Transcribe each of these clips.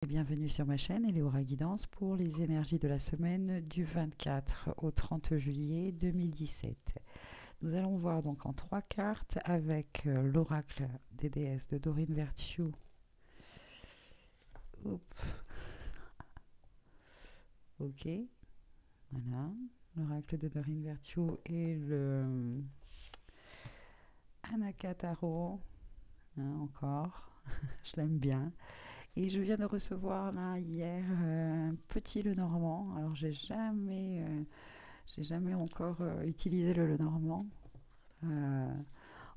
Bienvenue sur ma chaîne Eleora Guidance pour les énergies de la semaine du 24 au 30 juillet 2017. Nous allons voir donc en 3 cartes avec l'oracle des déesses de Dorine Virtue. Oups. Ok, voilà, l'oracle de Dorine Virtue et le Anakataro, hein, encore, je l'aime bien. Et je viens de recevoir là hier un petit Lenormand. Alors j'ai jamais encore utilisé le Lenormand. Euh,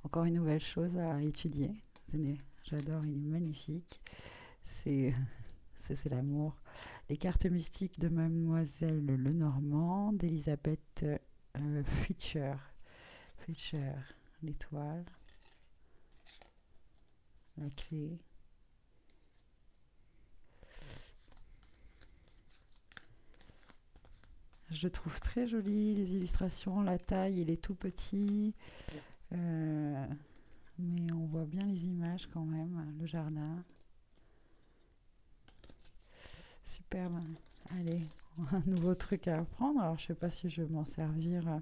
Encore une nouvelle chose à étudier. Tenez, j'adore, il est magnifique. C'est c'est l'amour. Les cartes mystiques de Mademoiselle Lenormand, d'Elisabeth Fitcher. Fitcher, l'étoile, la clé. Je trouve très joli les illustrations, la taille, il est tout petit, euh, mais on voit bien les images quand même, le jardin. Superbe. Allez, un nouveau truc à apprendre. Alors, je sais pas si je vais m'en servir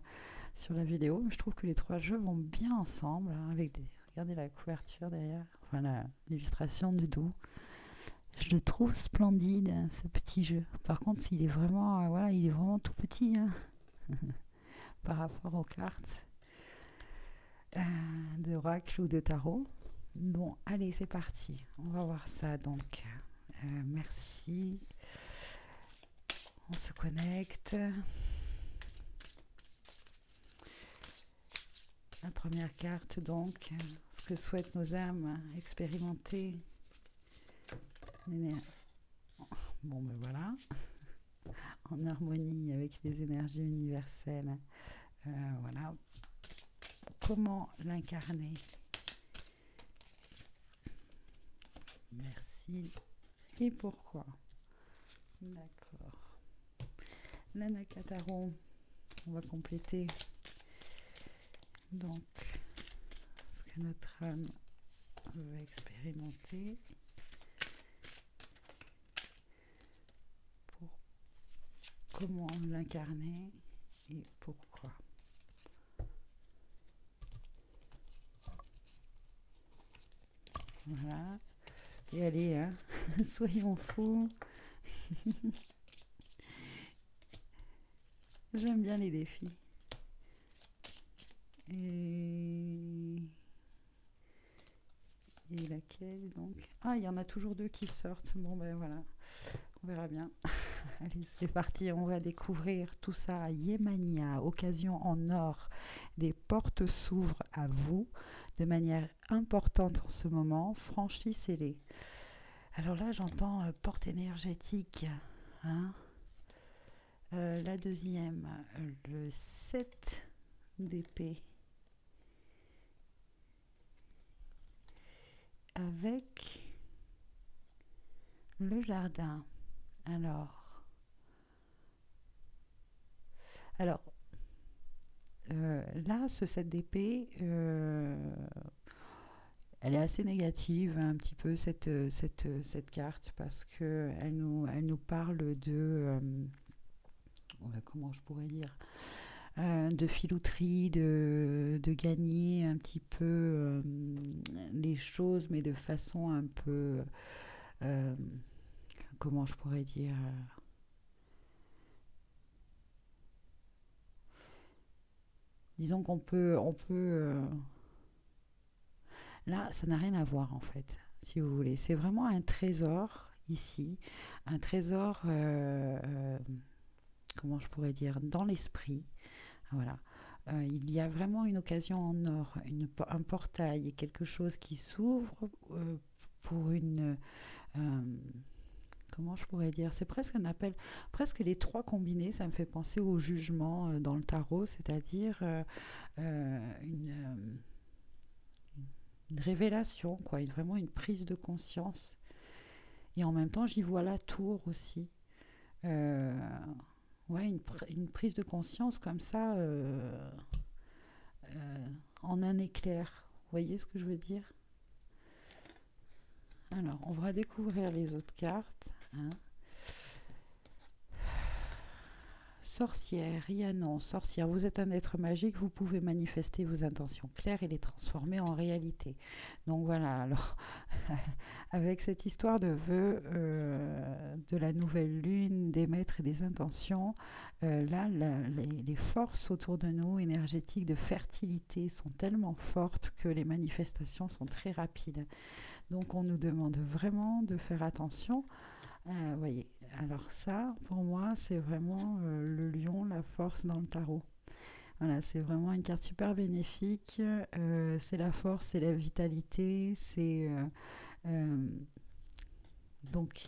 sur la vidéo, mais je trouve que les trois jeux vont bien ensemble, hein, avec des... Regardez la couverture derrière, enfin l'illustration du dos. Je le trouve splendide, hein, ce petit jeu. Par contre, il est vraiment, voilà, il est vraiment tout petit, hein, par rapport aux cartes d'oracle ou de tarot. Bon, allez, c'est parti. On va voir ça donc. Merci. On se connecte. La première carte donc, ce que souhaitent nos âmes expérimenter. Bon ben voilà, en harmonie avec les énergies universelles. Voilà, comment l'incarner? Merci. Et pourquoi? D'accord. L'Anakataro, on va compléter donc ce que notre âme veut expérimenter. Pour comment l'incarner et pourquoi. Voilà. Et allez, hein, soyons fous. J'aime bien les défis. Et... Et laquelle donc? Ah, il y en a toujours deux qui sortent. Bon ben voilà, on verra bien. Allez, c'est parti, on va découvrir tout ça à Yemania, occasion en or. Des portes s'ouvrent à vous de manière importante en ce moment, franchissez-les. Alors là, j'entends porte énergétique, hein. La deuxième, le 7 d'épée. Avec le jardin. Alors, alors là, ce 7 d'épée, elle est assez négative, hein, un petit peu, cette carte, parce que elle nous parle de, comment je pourrais dire, de filouterie, de gagner un petit peu les choses, mais de façon un peu, euh, comment je pourrais dire, disons là, ça n'a rien à voir en fait, si vous voulez. C'est vraiment un trésor ici, un trésor, comment je pourrais dire, dans l'esprit. Voilà. Il y a vraiment une occasion en or, un portail, quelque chose qui s'ouvre pour une... euh, comment je pourrais dire? C'est presque un appel, presque les trois combinés, ça me fait penser au jugement dans le tarot, c'est-à-dire une révélation, quoi, vraiment une prise de conscience. Et en même temps, j'y vois la tour aussi. Euh, ouais, une prise de conscience comme ça, en un éclair. Vous voyez ce que je veux dire? Alors, on va découvrir les autres cartes, hein. Sorcière, Rhiannon, sorcière, vous êtes un être magique, vous pouvez manifester vos intentions claires et les transformer en réalité. Donc voilà, alors avec cette histoire de vœux de la nouvelle lune, des maîtres et des intentions, là, les forces autour de nous, énergétiques de fertilité, sont tellement fortes que les manifestations sont très rapides. Donc on nous demande vraiment de faire attention. Voyez, alors ça, pour moi, c'est vraiment le lion, la force dans le tarot. Voilà, c'est vraiment une carte super bénéfique. C'est la force, c'est la vitalité, c'est euh, donc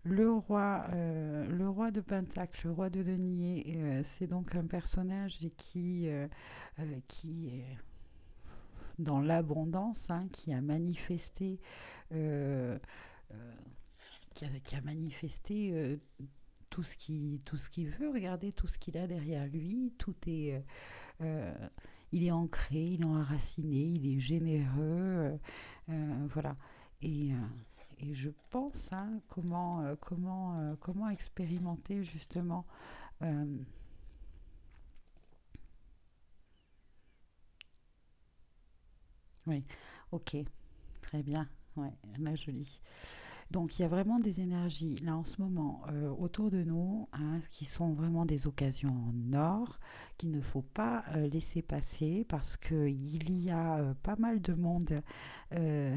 le roi de Pentacle, le roi de denier. C'est donc un personnage qui est dans l'abondance, hein, qui a manifesté euh, euh, qui a manifesté tout ce qu'il veut. Regardez tout ce qu'il a derrière lui. Euh, il est ancré, il est enraciné, il est généreux. Voilà. Et, euh, et je pense, hein, comment expérimenter justement. euh, oui, ok, très bien. Ouais, là je lis. Donc il y a vraiment des énergies là en ce moment autour de nous, hein, qui sont vraiment des occasions en or qu'il ne faut pas laisser passer parce qu'il y a pas mal de monde, euh,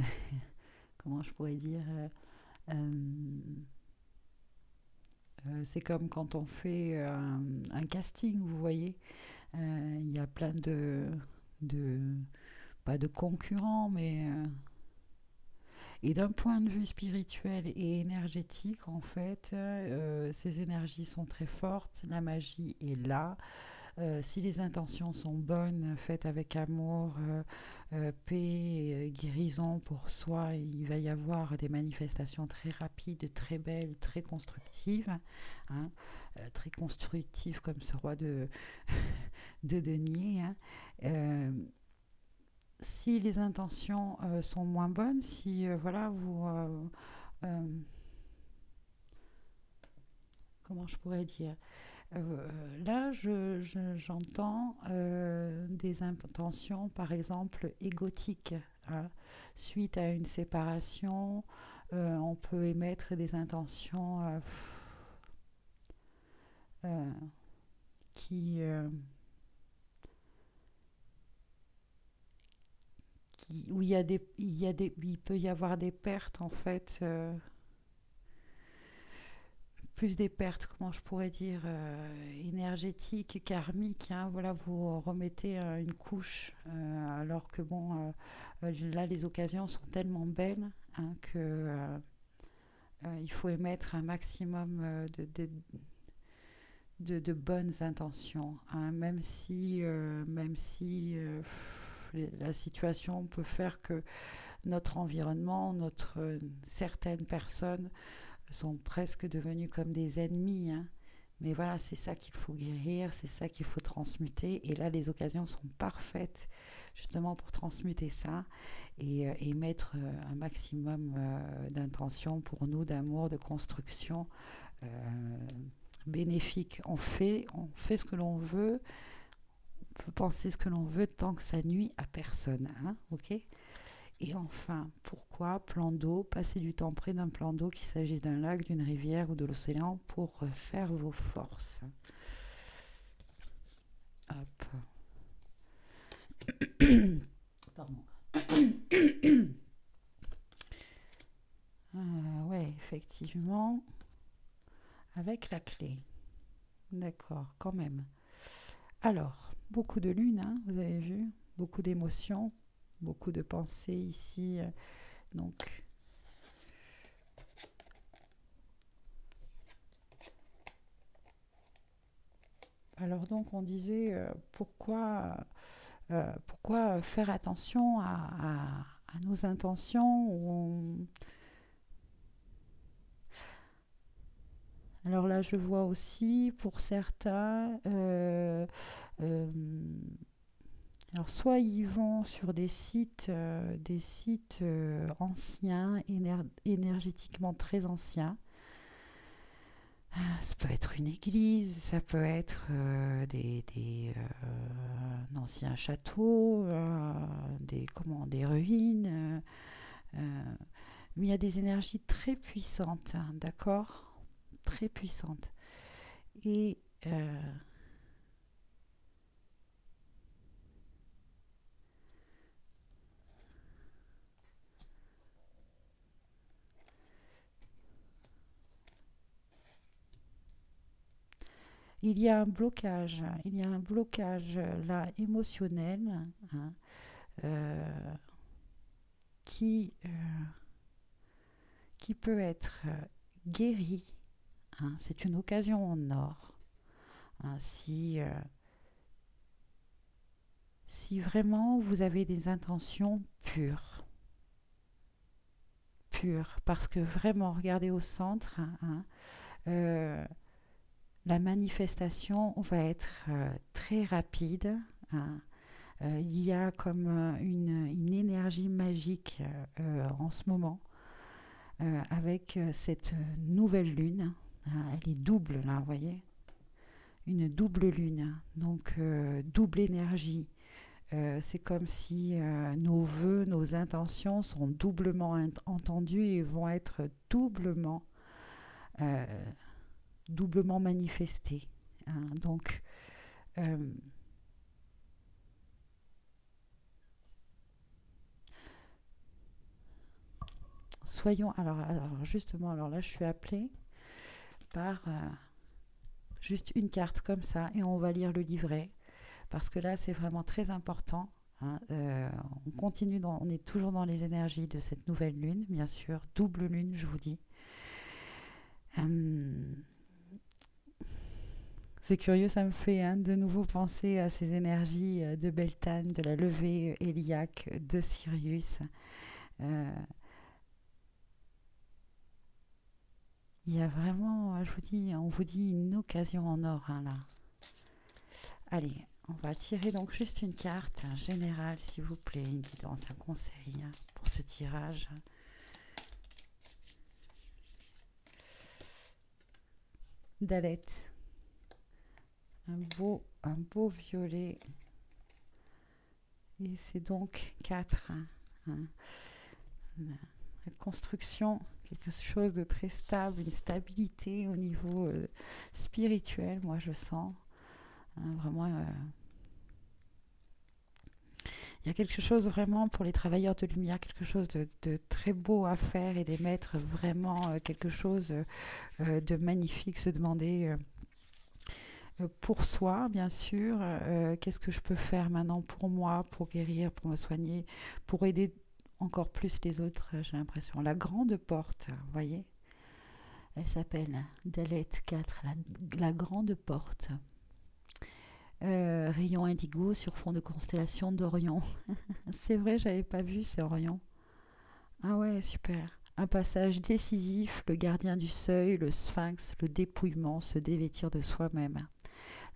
comment je pourrais dire, c'est comme quand on fait un casting, vous voyez. Il y a plein de pas de concurrents, mais et d'un point de vue spirituel et énergétique, en fait, ces énergies sont très fortes, la magie est là. Si les intentions sont bonnes, faites avec amour, paix, guérison pour soi, il va y avoir des manifestations très rapides, très belles, très constructives, hein, très constructives comme ce roi de denier, hein. Euh, si les intentions sont moins bonnes, si voilà, euh, comment je pourrais dire, là, j'entends des intentions, par exemple, égotiques, hein. Suite à une séparation, on peut émettre des intentions euh, qui, où il peut y avoir des pertes, en fait. Plus des pertes, comment je pourrais dire, énergétiques, karmiques, hein. Voilà, vous remettez une couche, alors que bon, là, les occasions sont tellement belles, hein, que il faut émettre un maximum de bonnes intentions, hein, même si la situation peut faire que notre environnement, certaines personnes sont presque devenus comme des ennemis, hein. Mais voilà, c'est ça qu'il faut guérir, c'est ça qu'il faut transmuter. Et là, les occasions sont parfaites justement pour transmuter ça et mettre un maximum d'intention pour nous, d'amour, de construction euh, bénéfique. On fait ce que l'on veut, on peut penser ce que l'on veut tant que ça nuit à personne, hein, ok. Et enfin, pourquoi plan d'eau? Passez du temps près d'un plan d'eau, qu'il s'agisse d'un lac, d'une rivière ou de l'océan, pour refaire vos forces. Hop. Pardon. Ouais, effectivement, avec la clé. D'accord, quand même. Alors, beaucoup de lune, hein, vous avez vu, beaucoup d'émotions, beaucoup de pensées ici. Donc, alors donc on disait pourquoi faire attention à nos intentions alors là, je vois aussi pour certains, euh, Alors, soit ils vont sur des sites anciens, énergétiquement très anciens. Ça peut être une église, ça peut être un ancien château, des ruines. Mais il y a des énergies très puissantes, hein, d'accord? Très puissantes. Et il y a un blocage là émotionnel, hein, euh, qui, euh, qui peut être guéri, hein. C'est une occasion en or, hein. Si vraiment vous avez des intentions pures, pures, parce que vraiment, regardez au centre, hein, euh, la manifestation va être très rapide, hein. Il y a comme une énergie magique en ce moment avec cette nouvelle lune, hein. Elle est double là, vous voyez, une double lune, donc double énergie. C'est comme si nos vœux, nos intentions sont doublement entendus et vont être euh, doublement manifestés, hein. Donc, euh, soyons. Alors, justement, alors là, je suis appelée par juste une carte comme ça et on va lire le livret parce que là, c'est vraiment très important, hein. On continue, on est toujours dans les énergies de cette nouvelle lune, bien sûr, double lune, je vous dis. Euh, C'est curieux, ça me fait hein, de nouveau penser à ces énergies de Beltane, de la levée héliaque de Sirius. Euh, il y a vraiment, je vous dis, on vous dit une occasion en or hein, là. Allez, on va tirer donc juste une carte générale, s'il vous plaît, une guidance, un conseil hein, pour ce tirage. Dalette, un beau violet. Et c'est donc 4. Hein. La construction, quelque chose de très stable, une stabilité au niveau spirituel, moi je sens. Hein, vraiment, il y a quelque chose vraiment pour les travailleurs de lumière, quelque chose de très beau à faire et d'émettre vraiment quelque chose de magnifique, se demander pour soi, bien sûr, qu'est-ce que je peux faire maintenant pour moi, pour guérir, pour me soigner, pour aider encore plus les autres, j'ai l'impression. La grande porte, vous voyez, elle s'appelle Dalette 4, la grande porte. Rayon indigo sur fond de constellation d'Orion. C'est vrai, j'avais pas vu, c'est Orion. Ah ouais, super. Un passage décisif, le gardien du seuil, le sphinx, le dépouillement, se dévêtir de soi-même.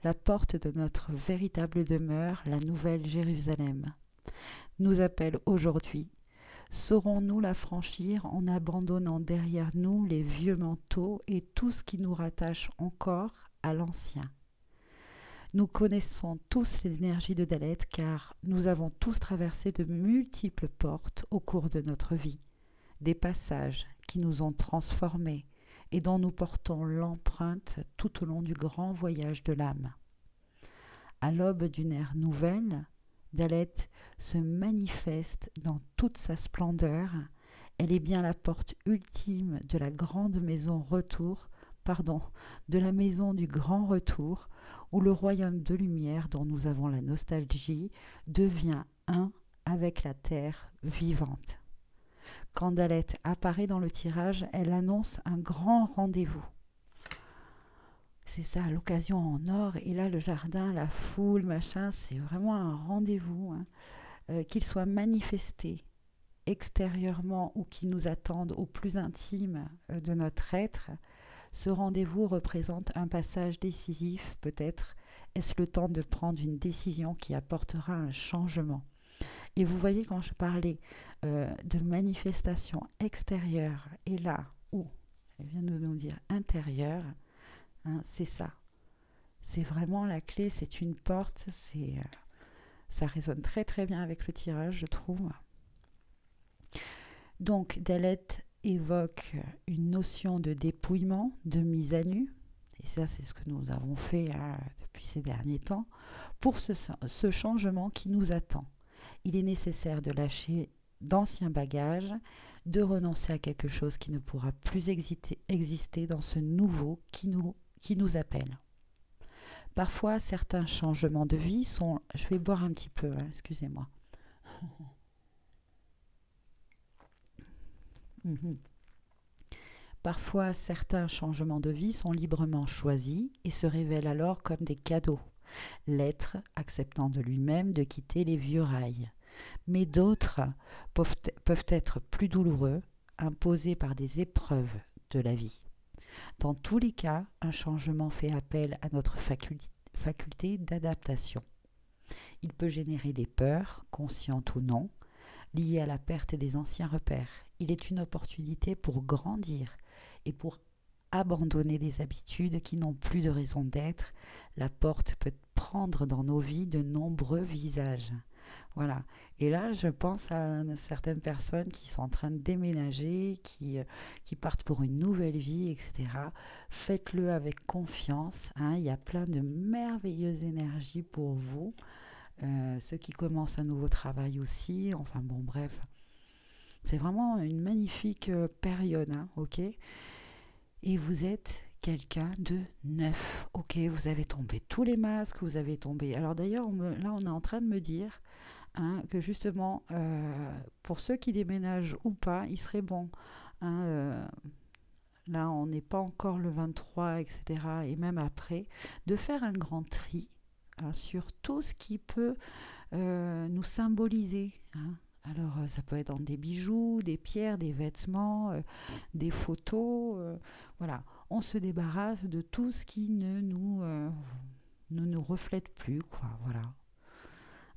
La porte de notre véritable demeure, la nouvelle Jérusalem, nous appelle aujourd'hui. Saurons-nous la franchir en abandonnant derrière nous les vieux manteaux et tout ce qui nous rattache encore à l'ancien? Nous connaissons tous l'énergie de Daleth car nous avons tous traversé de multiples portes au cours de notre vie, des passages qui nous ont transformés et dont nous portons l'empreinte tout au long du grand voyage de l'âme. À l'aube d'une ère nouvelle, Daleth se manifeste dans toute sa splendeur. Elle est bien la porte ultime de la grande maison retour, pardon, de la maison du grand retour, où le royaume de lumière dont nous avons la nostalgie devient un avec la terre vivante. Quand Daleth apparaît dans le tirage, elle annonce un grand rendez-vous. C'est ça, l'occasion en or. Et là, le jardin, la foule, machin, c'est vraiment un rendez-vous, hein. Qu'il soit manifesté extérieurement ou qu'il nous attende au plus intime de notre être, ce rendez-vous représente un passage décisif, peut-être Est-ce le temps de prendre une décision qui apportera un changement? Et vous voyez, quand je parlais de manifestation extérieure, et là, où elle vient de nous dire intérieure, hein, c'est ça. C'est vraiment la clé, c'est une porte, ça résonne très très bien avec le tirage, je trouve. Donc, Dalet évoque une notion de dépouillement, de mise à nu, et ça c'est ce que nous avons fait depuis ces derniers temps, pour ce changement qui nous attend. Il est nécessaire de lâcher d'anciens bagages, de renoncer à quelque chose qui ne pourra plus exister dans ce nouveau qui nous appelle. Parfois, certains changements de vie sont... Je vais boire un petit peu, hein, excusez-moi. Mhm. Parfois, certains changements de vie sont librement choisis et se révèlent alors comme des cadeaux. L'être acceptant de lui-même de quitter les vieux rails. Mais d'autres peuvent être plus douloureux, imposés par des épreuves de la vie. Dans tous les cas, un changement fait appel à notre faculté d'adaptation. Il peut générer des peurs, conscientes ou non, liées à la perte des anciens repères. Il est une opportunité pour grandir et pour abandonner des habitudes qui n'ont plus de raison d'être. La porte peut prendre dans nos vies de nombreux visages. Voilà. Et là, je pense à certaines personnes qui sont en train de déménager, qui partent pour une nouvelle vie, etc. Faites-le avec confiance, hein. Il y a plein de merveilleuses énergies pour vous. Ceux qui commencent un nouveau travail aussi. Enfin bon, bref. C'est vraiment une magnifique période, hein, ok? Et vous êtes quelqu'un de neuf, ok? Vous avez tombé tous les masques, vous avez tombé... Alors d'ailleurs, là, on est en train de me dire, hein, que justement, pour ceux qui déménagent ou pas, il serait bon, hein, là on n'est pas encore le 23, etc., et même après, de faire un grand tri, hein, sur tout ce qui peut nous symboliser, hein. Alors ça peut être dans des bijoux, des pierres, des vêtements, des photos, voilà. On se débarrasse de tout ce qui ne nous reflète plus, quoi, voilà.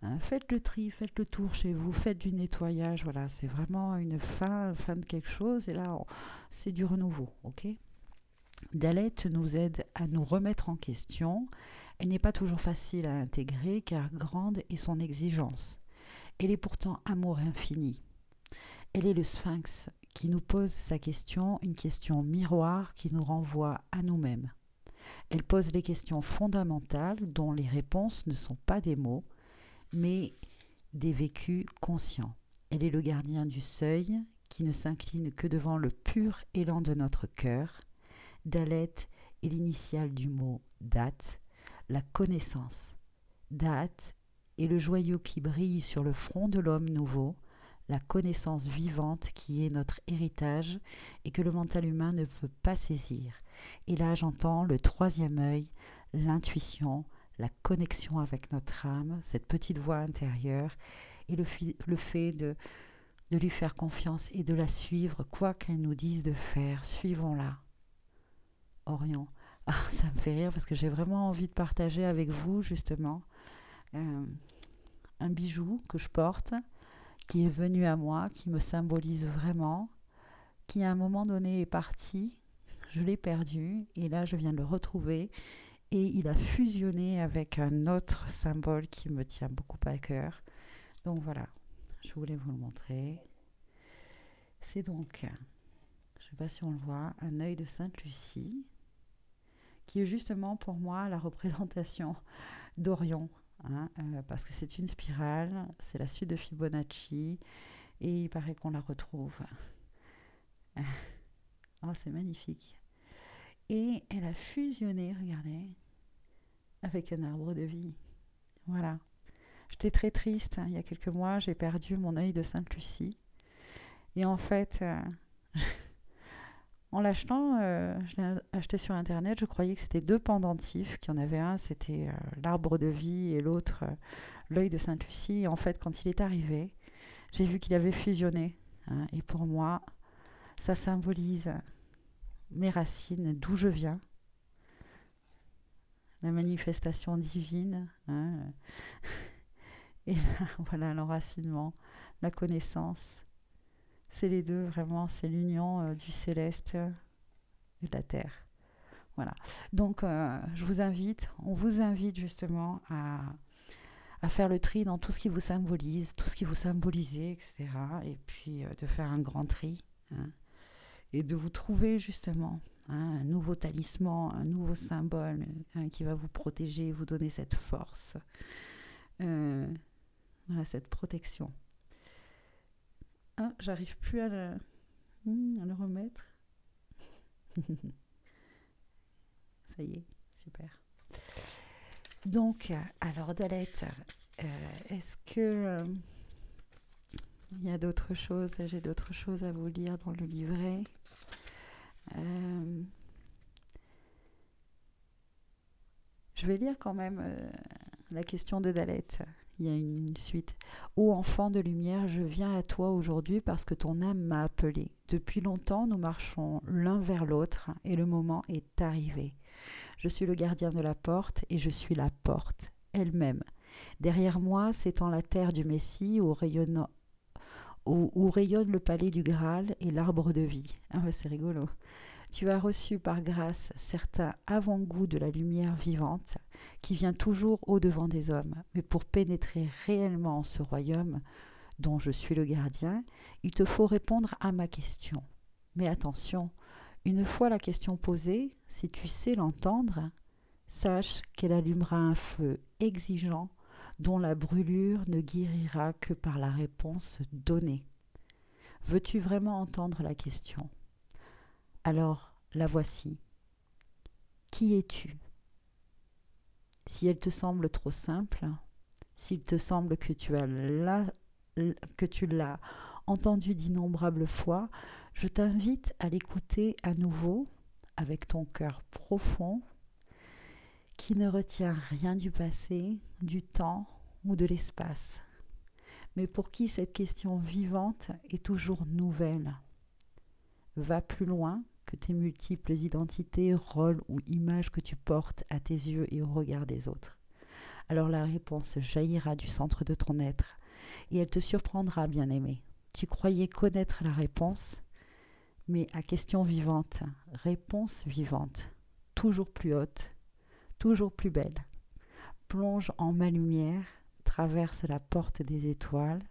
Hein, faites le tri, faites le tour chez vous, faites du nettoyage, voilà, c'est vraiment une fin de quelque chose, et là, c'est du renouveau, ok? Dalet nous aide à nous remettre en question. Elle n'est pas toujours facile à intégrer, car grande est son exigence. Elle est pourtant amour infini. Elle est le sphinx qui nous pose sa question, une question miroir qui nous renvoie à nous-mêmes. Elle pose les questions fondamentales dont les réponses ne sont pas des mots, mais des vécus conscients. Elle est le gardien du seuil qui ne s'incline que devant le pur élan de notre cœur. Dalet est l'initiale du mot Dat, la connaissance. Dat est le joyau qui brille sur le front de l'homme nouveau, la connaissance vivante qui est notre héritage et que le mental humain ne peut pas saisir. Et là, j'entends le troisième œil, l'intuition, la connexion avec notre âme, cette petite voix intérieure, et le fait de lui faire confiance et de la suivre, quoi qu'elle nous dise de faire, suivons-la. Orion. Ah, ça me fait rire parce que j'ai vraiment envie de partager avec vous, justement, euh, un bijou que je porte, qui est venu à moi, qui me symbolise vraiment, qui à un moment donné est parti, je l'ai perdu, et là je viens de le retrouver, et il a fusionné avec un autre symbole qui me tient beaucoup à cœur. Donc voilà, je voulais vous le montrer. C'est donc, je ne sais pas si on le voit, un œil de Sainte Lucie, qui est justement pour moi la représentation d'Orion, hein, parce que c'est une spirale, c'est la suite de Fibonacci, et il paraît qu'on la retrouve. Oh, c'est magnifique. Et elle a fusionné, regardez, avec un arbre de vie. Voilà. J'étais très triste, hein, il y a quelques mois, j'ai perdu mon œil de Sainte Lucie. Et en fait, en l'achetant, je l'ai acheté sur internet, je croyais que c'était deux pendentifs, qu'il y en avait un, c'était l'arbre de vie, et l'autre, l'œil de Sainte Lucie. Et en fait, quand il est arrivé, j'ai vu qu'il avait fusionné, hein, et pour moi, ça symbolise mes racines, d'où je viens, la manifestation divine, hein, et là, voilà, l'enracinement, la connaissance. C'est les deux, vraiment, c'est l'union du céleste et de la terre. Voilà. Donc, je vous invite, on vous invite justement à faire le tri dans tout ce qui vous symbolise, tout ce qui vous symbolisait, etc. Et puis de faire un grand tri, hein, et de vous trouver justement, hein, un nouveau talisman, un nouveau symbole, hein, qui va vous protéger, vous donner cette force, euh, voilà, cette protection. Ah, j'arrive plus à le remettre. Ça y est, super. Donc, alors Dalette, est-ce que il y a d'autres choses, j'ai d'autres choses à vous lire dans le livret. Euh, je vais lire quand même la question de Dalette. Il y a une suite. Ô enfant de lumière, je viens à toi aujourd'hui parce que ton âme m'a appelé. Depuis longtemps, nous marchons l'un vers l'autre et le moment est arrivé. Je suis le gardien de la porte et je suis la porte elle-même. Derrière moi s'étend la terre du Messie où rayonne le palais du Graal et l'arbre de vie. Ah ouais, c'est rigolo. Tu as reçu par grâce certains avant-goûts de la lumière vivante qui vient toujours au-devant des hommes. Mais pour pénétrer réellement en ce royaume dont je suis le gardien, il te faut répondre à ma question. Mais attention, une fois la question posée, si tu sais l'entendre, sache qu'elle allumera un feu exigeant dont la brûlure ne guérira que par la réponse donnée. Veux-tu vraiment entendre la question? Alors, la voici. Qui es-tu? Si elle te semble trop simple, s'il te semble que tu l'as entendue d'innombrables fois, je t'invite à l'écouter à nouveau avec ton cœur profond qui ne retient rien du passé, du temps ou de l'espace, mais pour qui cette question vivante est toujours nouvelle. Va plus loin que tes multiples identités, rôles ou images que tu portes à tes yeux et au regard des autres. Alors la réponse jaillira du centre de ton être et elle te surprendra, bien-aimé. Tu croyais connaître la réponse, mais à question vivante, réponse vivante, toujours plus haute, toujours plus belle. Plonge en ma lumière, traverse la porte des étoiles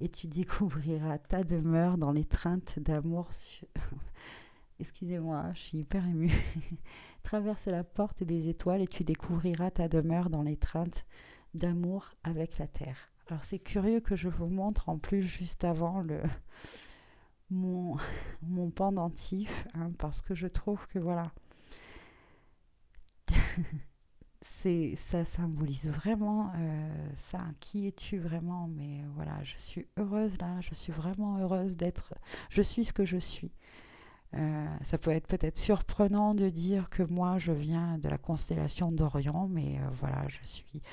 et tu découvriras ta demeure dans l'étreinte d'amour. Excusez-moi, je suis hyper émue. Traverse la porte des étoiles et tu découvriras ta demeure dans l'étreinte d'amour avec la terre. Alors c'est curieux que je vous montre en plus juste avant mon, mon pendentif, hein, parce que je trouve que voilà, ça symbolise vraiment ça. Qui es-tu vraiment? Mais voilà, je suis heureuse là, je suis vraiment heureuse d'être, je suis ce que je suis. Ça peut être peut-être surprenant de dire que moi je viens de la constellation d'Orion, mais voilà, je suis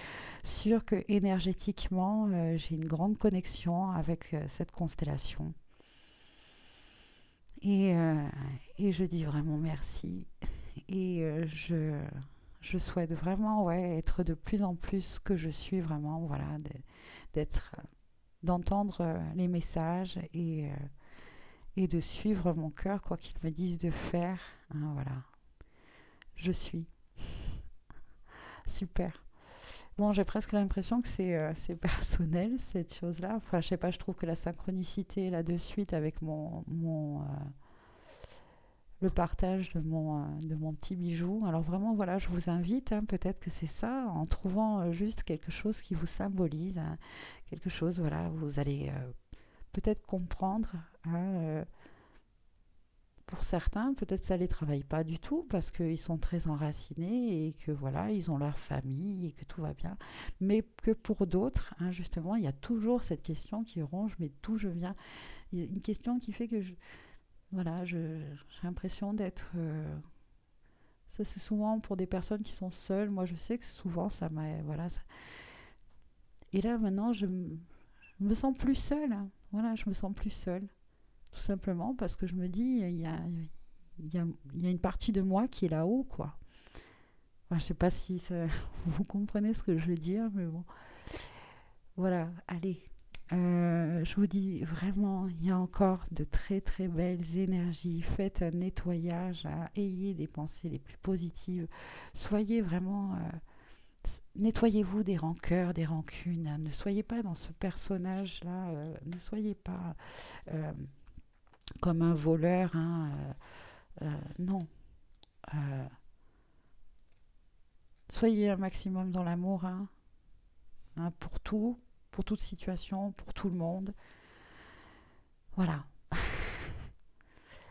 sûre que énergétiquement j'ai une grande connexion avec cette constellation. Et, euh, et je dis vraiment merci. Et je souhaite vraiment, ouais, être de plus en plus ce que je suis vraiment, voilà, d'être, d'entendre les messages et de suivre mon cœur, quoi qu'il me dise de faire, hein, voilà. Je suis. Super. Bon, j'ai presque l'impression que c'est personnel, cette chose-là. Enfin, je sais pas, je trouve que la synchronicité là de suite avec le partage de mon petit bijou. Alors vraiment, voilà, je vous invite, hein, peut-être que c'est ça, en trouvant juste quelque chose qui vous symbolise, hein, quelque chose, voilà, vous allez peut-être comprendre, hein, pour certains, peut-être ça les travaille pas du tout parce qu'ils sont très enracinés et que voilà, ils ont leur famille et que tout va bien. Mais que pour d'autres, hein, justement, il y a toujours cette question qui ronge, mais d'où je viens? Il y a une question qui fait que voilà, j'ai l'impression d'être. Ça, c'est souvent pour des personnes qui sont seules. Moi, je sais que souvent, ça m'a. Voilà. Et là, maintenant, je me sens plus seule, hein. Voilà, je me sens plus seule. Tout simplement parce que je me dis, il y a une partie de moi qui est là-haut, quoi. Enfin, je sais pas si vous comprenez ce que je veux dire, mais bon. Voilà, allez. Je vous dis vraiment, il y a encore de très très belles énergies. Faites un nettoyage, ayez des pensées les plus positives. Soyez vraiment, nettoyez-vous des rancœurs, des rancunes, hein. Ne soyez pas dans ce personnage-là. Ne soyez pas euh, comme un voleur, hein. Non. Euh, Soyez un maximum dans l'amour, hein, hein, pour tout, pour toute situation, pour tout le monde. Voilà.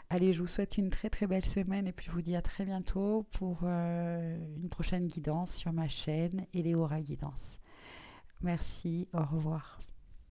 Allez, je vous souhaite une très très belle semaine et puis je vous dis à très bientôt pour une prochaine guidance sur ma chaîne Eleora Guidance. Merci, au revoir.